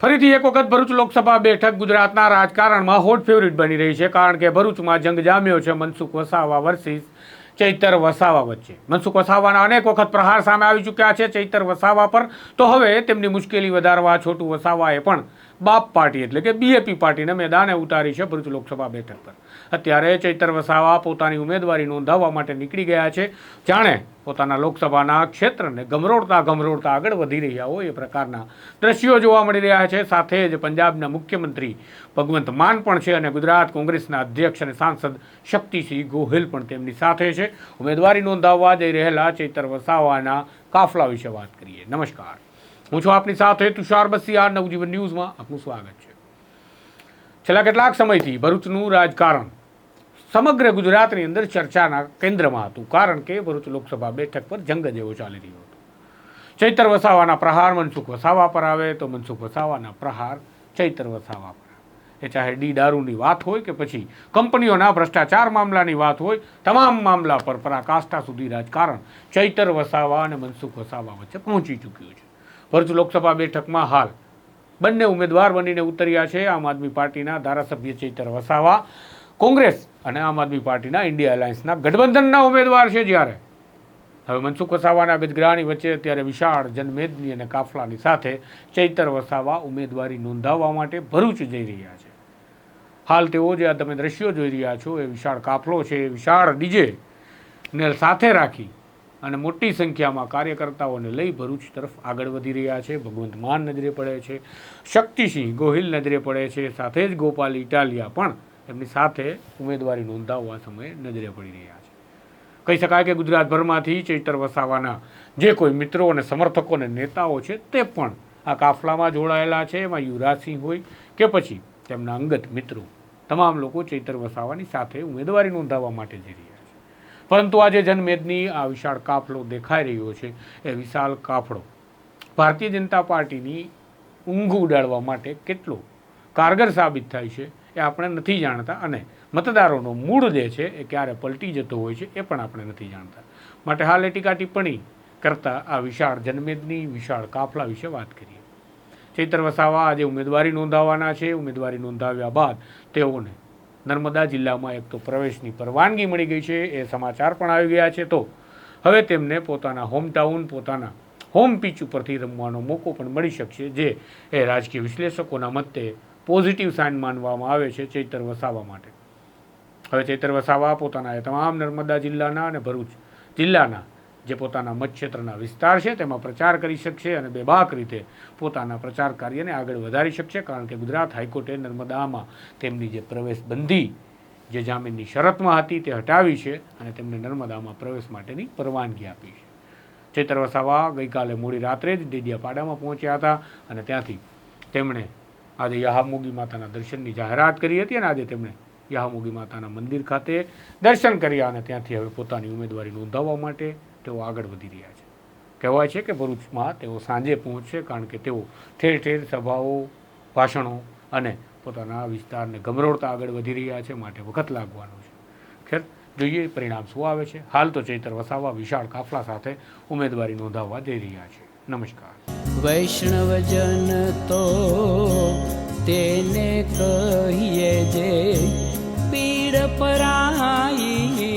ફરીથી એક વખત ભરૂચ લોકસભા બેઠક ગુજરાતના રાજકારણમાં હોટ ફેવરિટ બની રહી છે, કારણ કે ભરૂચમાં જંગ જામ્યો છે મનસુખ વસાવા વર્સિસ ચૈતર વસાવા વચ્ચે. મનસુખ વસાવાના અનેક વખત પ્રહાર સામે આવી ચૂક્યા છે ચૈતર વસાવા પર, તો હવે તેમની મુશ્કેલી વધારવા છોટુ વસાવાએ પણ બાપ પાર્ટી એટલે કે બીએપી પાર્ટીને મેદાને ઉતારી છે ભરૂચ લોકસભા બેઠક પર. અત્યારે ચૈતર વસાવા પોતાની ઉમેદવારી નોંધાવવા માટે નીકળી ગયા છે, જાણે પોતાના લોકસભાના ક્ષેત્રને ગમરોડતા આગળ વધી રહ્યા હોય એ પ્રકારના દ્રશ્યો જોવા મળી રહ્યા છે. સાથે જ પંજાબના મુખ્યમંત્રી ભગવંત માન પણ છે અને ગુજરાત કોંગ્રેસના અધ્યક્ષ અને સાંસદ શક્તિસિંહ ગોહિલ પણ તેમની સાથે છે. ઉમેદવારી નોંધાવવા જઈ રહેલા ચૈતર વસાવાના કાફલા વિશે વાત કરીએ. નમસ્કાર, હું છું આપની સાથે તુષાર બસિયા. નવજીવન ન્યૂઝમાં આપનું સ્વાગત છે. છેલ્લા કેટલાક સમયથી ભરૂચનું રાજકારણ સમગ્ર ગુજરાતની અંદર ચર્ચાના કેન્દ્રમાં હતું, કારણ કે ભરૂચ લોકસભા બેઠક પર જંગ જેવો ચાલી રહ્યો હતો. ચૈતર વસાવાના પ્રહાર મનસુખ વસાવા પર આવે તો મનસુખ વસાવાના પ્રહાર ચૈતર વસાવા પર આવે. એ ચાહે ડી દારૂની વાત હોય કે પછી કંપનીઓના ભ્રષ્ટાચાર મામલાની વાત હોય, તમામ મામલા પર પરાકાષ્ઠા સુધી રાજકારણ ચૈતર વસાવા અને મનસુખ વસાવા વચ્ચે પહોંચી ચૂક્યું છે. ભરૂચ લોકસભા બેઠકમાં હાલ બંને ઉમેદવાર બનીને ઉતર્યા છે. આમ આદમી પાર્ટીના ધારાસભ્ય ચૈતર વસાવા કોંગ્રેસ અને આમ આદમી પાર્ટીના ઇન્ડિયા એલાયન્સના ગઠબંધનના ઉમેદવાર છે, જ્યારે હવે મનસુખ વસાવાના ગજગ્રાહની વચ્ચે અત્યારે વિશાળ જનમેદની અને કાફલાની સાથે ચૈતર વસાવા ઉમેદવારી નોંધાવવા માટે ભરૂચ જઈ રહ્યા છે. હાલ તેઓ જે તમે દ્રશ્યો જોઈ રહ્યા છો એ વિશાળ કાફલો છે, એ વિશાળ ડીજે ને સાથે રાખી અને મોટી સંખ્યામાં કાર્યકર્તાઓને લઈ ભરૂચ તરફ આગળ વધી રહ્યા છે. ભગવંત માન નજરે પડે છે, શક્તિસિંહ ગોહિલ નજરે પડે છે, સાથે જ ગોપાલ ઇટાલિયા પણ એમની સાથે ઉમેદવારી નોંધાવવા સમયે નજરે પડી રહ્યા છે. કહી શકાય કે ગુજરાતભરમાંથી ચૈતર વસાવાના જે કોઈ મિત્રો અને સમર્થકો અને નેતાઓ છે તે પણ આ કાફલામાં જોડાયેલા છે. એમાં યુવરાજસિંહ હોય કે પછી તેમના અંગત મિત્રો, તમામ લોકો ચૈતર વસાવાની સાથે ઉમેદવારી નોંધાવવા માટે જઈ રહ્યા છે. પરંતુ આજે જનમેદની આ વિશાળ કાફલો દેખાઈ રહ્યો છે, એ વિશાળ કાફલો ભારતીય જનતા પાર્ટીની ઊંઘ ઉડાડવા માટે કેટલો કારગર સાબિત થાય છે એ આપણે નથી જાણતા, અને મતદારોનો મૂડ જે છે એ ક્યારે પલટી જતો હોય છે એ પણ આપણે નથી જાણતા. માટે હાલ એ ટીકા ટિપ્પણી કરતાં આ વિશાળ જનમેદની વિશાળ કાફલા વિશે વાત કરીએ. ચૈતર વસાવા આજે ઉમેદવારી નોંધાવવાના છે. ઉમેદવારી નોંધાવ્યા બાદ તેઓને નર્મદા જિલ્લામાં એક તો પ્રવેશની પરવાનગી મળી ગઈ છે, એ સમાચાર પણ આવી ગયા છે. તો હવે તેમને પોતાના હોમટાઉન, પોતાના હોમ પિચ ઉપરથી રમવાનો મોકો પણ મળી શકશે, જે એ રાજકીય વિશ્લેષકોના મતે પોઝિટિવ સાઇન માનવામાં આવે છે ચૈતર વસાવા માટે. હવે ચૈતર વસાવા પોતાના તમામ નર્મદા જિલ્લાના અને ભરૂચ જિલ્લાના જે પોતાના મતક્ષેત્રના વિસ્તાર છે તેમાં પ્રચાર કરી શકશે અને બેબાક રીતે પોતાના પ્રચાર કાર્યને આગળ વધારી શકશે, કારણ કે ગુજરાત હાઈકોર્ટે નર્મદામાં તેમની જે પ્રવેશબંધી જે જામીનની શરતમાં હતી તે હટાવી છે અને તેમને નર્મદામાં પ્રવેશ માટેની પરવાનગી આપી છે. ચૈતર વસાવા ગઈકાલે મોડી રાત્રે જ ડેડિયાપાડામાં પહોંચ્યા હતા અને ત્યાંથી તેમણે આજે યાહામોગી માતાના દર્શનની જાહેરાત કરી હતી અને આજે તેમણે યાહામોગી માતાના મંદિર ખાતે દર્શન કર્યા અને ત્યાંથી હવે પોતાની ઉમેદવારી નોંધાવવા માટે તેઓ આગળ વધી રહ્યા છે. કહેવાય છે કે ભરૂચમાં તેઓ સાંજે પહોંચશે, કારણ કે તેઓ ઠેર ઠેર સભાઓ, ભાષણો અને પોતાના વિસ્તારને ગમરોડતા આગળ વધી રહ્યા છે, માટે વખત લાગવાનો છે. ખેર, જોઈએ પરિણામ શું આવે છે. હાલ તો ચૈતર વસાવા વિશાળ કાફલા સાથે ઉમેદવારી નોંધાવવા જઈ રહ્યા છે. નમસ્કાર. વૈષ્ણવજન તો તેને કહીએ જે પીડ પરાઈ.